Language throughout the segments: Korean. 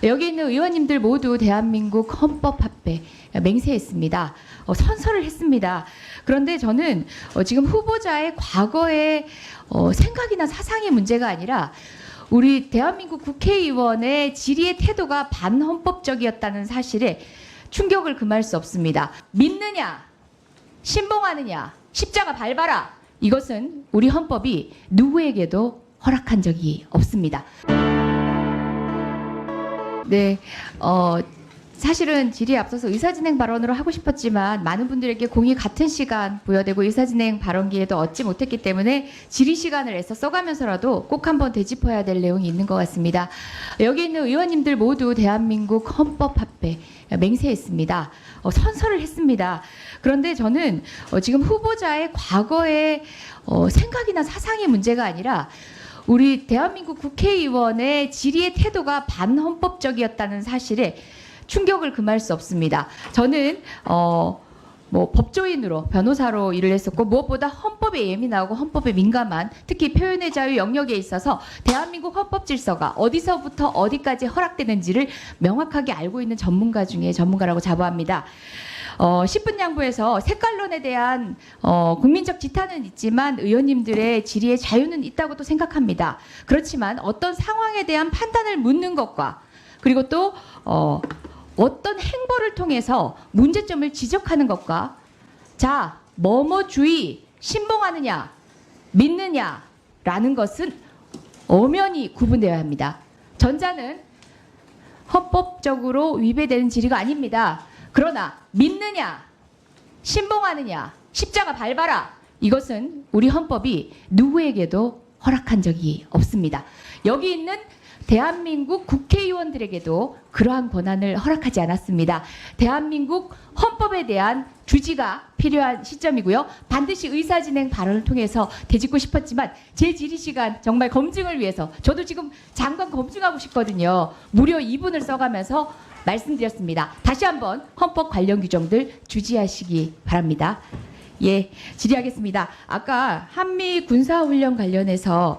여기 있는 의원님들 모두 대한민국 헌법 합배 맹세했습니다. 선서를 했습니다. 그런데 저는 지금 후보자의 과거의 생각이나 사상의 문제가 아니라 우리 대한민국 국회의원의 질의의 태도가 반헌법적이었다는 사실에 충격을 금할 수 없습니다. 믿느냐, 신봉하느냐, 십자가 밟아라. 이것은 우리 헌법이 누구에게도 허락한 적이 없습니다. 네, 사실은 질의에 앞서서 의사진행 발언으로 하고 싶었지만 많은 분들에게 공이 같은 시간 부여되고 의사진행 발언 기회도 얻지 못했기 때문에 질의 시간을 애써 써가면서라도 꼭 한번 되짚어야 될 내용이 있는 것 같습니다. 여기 있는 의원님들 모두 대한민국 헌법 합배 맹세했습니다. 선서를 했습니다. 그런데 저는 지금 후보자의 과거의 생각이나 사상의 문제가 아니라 우리 대한민국 국회의원의 질의의 태도가 반헌법적이었다는 사실에 충격을 금할 수 없습니다. 저는 법조인으로 변호사로 일을 했었고 무엇보다 헌법에 예민하고 헌법에 민감한 특히 표현의 자유 영역에 있어서 대한민국 헌법 질서가 어디서부터 어디까지 허락되는지를 명확하게 알고 있는 전문가 중에 전문가라고 자부합니다. 10분 양보해서 색깔론에 대한 국민적 지탄은 있지만 의원님들의 질의의 자유는 있다고 또 생각합니다. 그렇지만 어떤 상황에 대한 판단을 묻는 것과 그리고 또 어떤 행보를 통해서 문제점을 지적하는 것과 자, 뭐뭐주의, 신봉하느냐, 믿느냐라는 것은 엄연히 구분되어야 합니다. 전자는 헌법적으로 위배되는 질의가 아닙니다. 그러나 믿느냐, 신봉하느냐, 십자가 밟아라. 이것은 우리 헌법이 누구에게도 허락한 적이 없습니다. 여기 있는 대한민국 국회의원들에게도 그러한 권한을 허락하지 않았습니다. 대한민국 헌법에 대한 주지가 필요한 시점이고요. 반드시 의사진행 발언을 통해서 되짚고 싶었지만 제 질의 시간 정말 검증을 위해서 저도 지금 장관 검증하고 싶거든요. 무려 2분을 써가면서 말씀드렸습니다. 다시 한번 헌법 관련 규정들 주지하시기 바랍니다. 예, 질의하겠습니다. 아까 한미 군사훈련 관련해서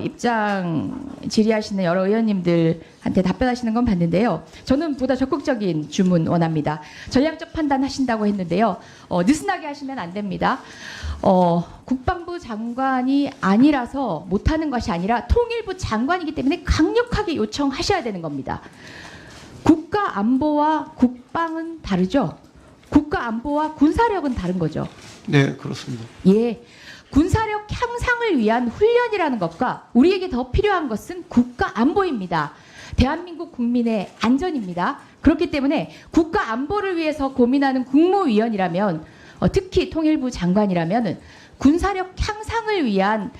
입장 질의하시는 여러 의원님들한테 답변하시는 건 봤는데요. 저는 보다 적극적인 주문 원합니다. 전략적 판단하신다고 했는데요. 느슨하게 하시면 안 됩니다. 국방부 장관이 아니라서 못하는 것이 아니라 통일부 장관이기 때문에 강력하게 요청하셔야 되는 겁니다. 국가 안보와 국방은 다르죠? 국가 안보와 군사력은 다른 거죠. 네, 그렇습니다. 예, 군사력 향상을 위한 훈련이라는 것과 우리에게 더 필요한 것은 국가 안보입니다. 대한민국 국민의 안전입니다. 그렇기 때문에 국가 안보를 위해서 고민하는 국무위원이라면 특히 통일부 장관이라면 군사력 향상을 위한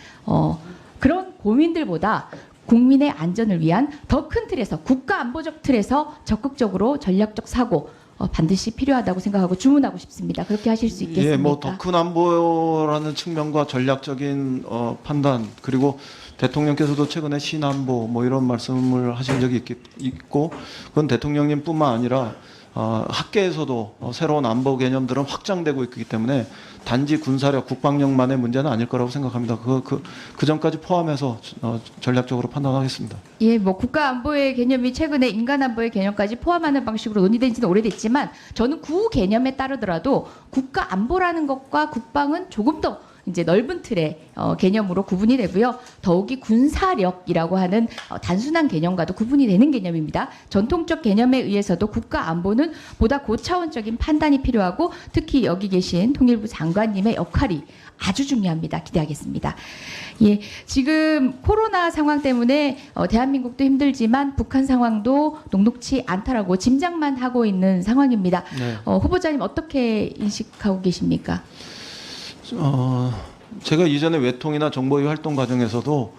그런 고민들보다 국민의 안전을 위한 더 큰 틀에서 국가 안보적 틀에서 적극적으로 전략적 사고 반드시 필요하다고 생각하고 주문하고 싶습니다. 그렇게 하실 수 있겠습니까? 예, 뭐 더 큰 안보라는 측면과 전략적인 판단 그리고 대통령께서도 최근에 신안보 뭐 이런 말씀을 하신 적이 있고 그건 대통령님뿐만 아니라 학계에서도 새로운 안보 개념들은 확장되고 있기 때문에 단지 군사력, 국방력만의 문제는 아닐 거라고 생각합니다. 그 점까지 포함해서 전략적으로 판단하겠습니다. 예, 뭐 국가 안보의 개념이 최근에 인간 안보의 개념까지 포함하는 방식으로 논의된 지는 오래됐지만 저는 구 개념에 따르더라도 국가 안보라는 것과 국방은 조금 더 이제 넓은 틀의 개념으로 구분이 되고요. 더욱이 군사력이라고 하는 단순한 개념과도 구분이 되는 개념입니다. 전통적 개념에 의해서도 국가 안보는 보다 고차원적인 판단이 필요하고 특히 여기 계신 통일부 장관님의 역할이 아주 중요합니다. 기대하겠습니다. 예, 지금 코로나 상황 때문에 대한민국도 힘들지만 북한 상황도 녹록치 않다라고 짐작만 하고 있는 상황입니다. 네. 후보자님 어떻게 인식하고 계십니까? 제가 이전에 외통이나 정보위 활동 과정에서도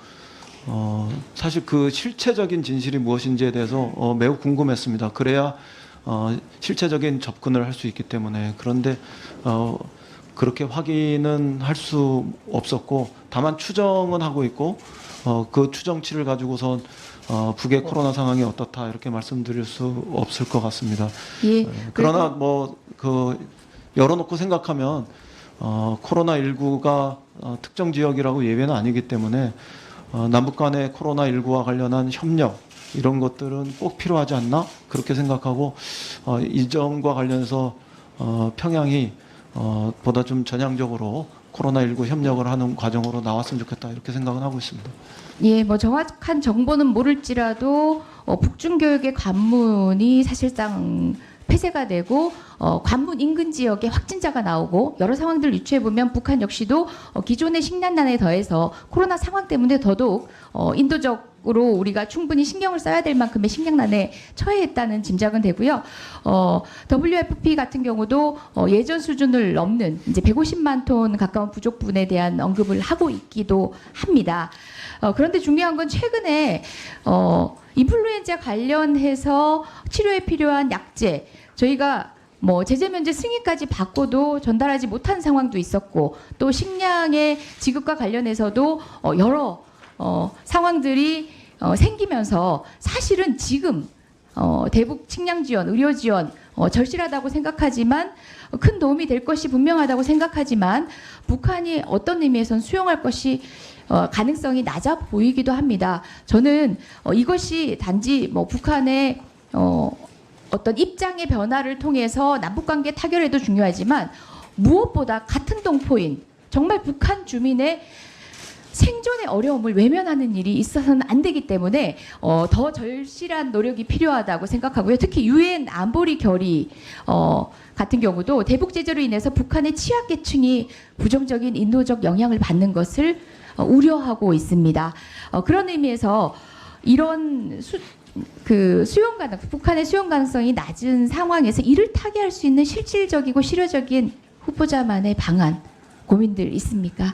사실 그 실체적인 진실이 무엇인지에 대해서 매우 궁금했습니다. 그래야 실체적인 접근을 할 수 있기 때문에. 그런데 그렇게 확인은 할 수 없었고 다만 추정은 하고 있고 그 추정치를 가지고선 북의 코로나 상황이 어떻다 이렇게 말씀드릴 수 없을 것 같습니다. 예, 그러나 뭐 열어놓고 생각하면 코로나19가 특정 지역이라고 예외는 아니기 때문에 남북 간의 코로나19와 관련한 협력 이런 것들은 꼭 필요하지 않나 그렇게 생각하고 이 점과 관련해서 평양이 보다 좀 전향적으로 코로나19 협력을 하는 과정으로 나왔으면 좋겠다 이렇게 생각은 하고 있습니다. 예, 뭐 정확한 정보는 모를지라도 북중교역의 관문이 사실상 폐쇄가 되고 관문 인근 지역에 확진자가 나오고 여러 상황들을 유추해 보면 북한 역시도 기존의 식량난에 더해서 코로나 상황 때문에 더더욱 인도적으로 우리가 충분히 신경을 써야 될 만큼의 식량난에 처해있다는 짐작은 되고요. WFP 같은 경우도 예전 수준을 넘는 이제 150만 톤 가까운 부족분에 대한 언급을 하고 있기도 합니다. 그런데 중요한 건 최근에 인플루엔자 관련해서 치료에 필요한 약제 저희가 뭐 제재 면제 승인까지 받고도 전달하지 못한 상황도 있었고 또 식량의 지급과 관련해서도 여러 상황들이 생기면서 사실은 지금 대북 식량 지원, 의료 지원 절실하다고 생각하지만 큰 도움이 될 것이 분명하다고 생각하지만 북한이 어떤 의미에선 수용할 것이 가능성이 낮아 보이기도 합니다. 저는 이것이 단지 뭐 북한의 어떤 입장의 변화를 통해서 남북관계 타결에도 중요하지만 무엇보다 같은 동포인 정말 북한 주민의 생존의 어려움을 외면하는 일이 있어서는 안 되기 때문에 더 절실한 노력이 필요하다고 생각하고요. 특히 유엔 안보리 결의 같은 경우도 대북 제재로 인해서 북한의 취약계층이 부정적인 인도적 영향을 받는 것을 우려하고 있습니다. 그런 의미에서 이런 수용 가능, 북한의 수용 가능성이 낮은 상황에서 이를 타개할 수 있는 실질적이고 실효적인 후보자만의 방안 고민들 있습니까?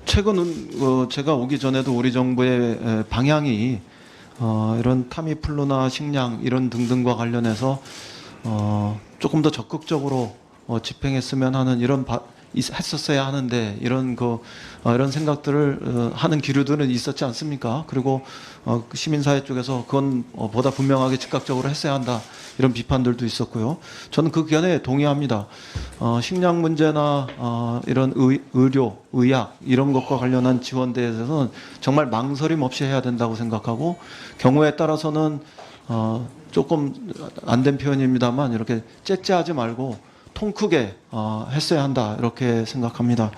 최근은 제가 오기 전에도 우리 정부의 방향이 이런 타미플루나 식량 이런 등등과 관련해서 조금 더 적극적으로 집행했으면 하는 했었어야 하는데 이런 생각들을 하는 기류들은 있었지 않습니까? 그리고 시민사회 쪽에서 그건 보다 분명하게 즉각적으로 했어야 한다 이런 비판들도 있었고요. 저는 그 견해에 동의합니다. 식량 문제나 이런 의료, 의학 이런 것과 관련한 지원에 대해서는 정말 망설임 없이 해야 된다고 생각하고 경우에 따라서는 조금 안 된 표현입니다만 이렇게 째째하지 말고 통 크게 했어야 한다 이렇게 생각합니다.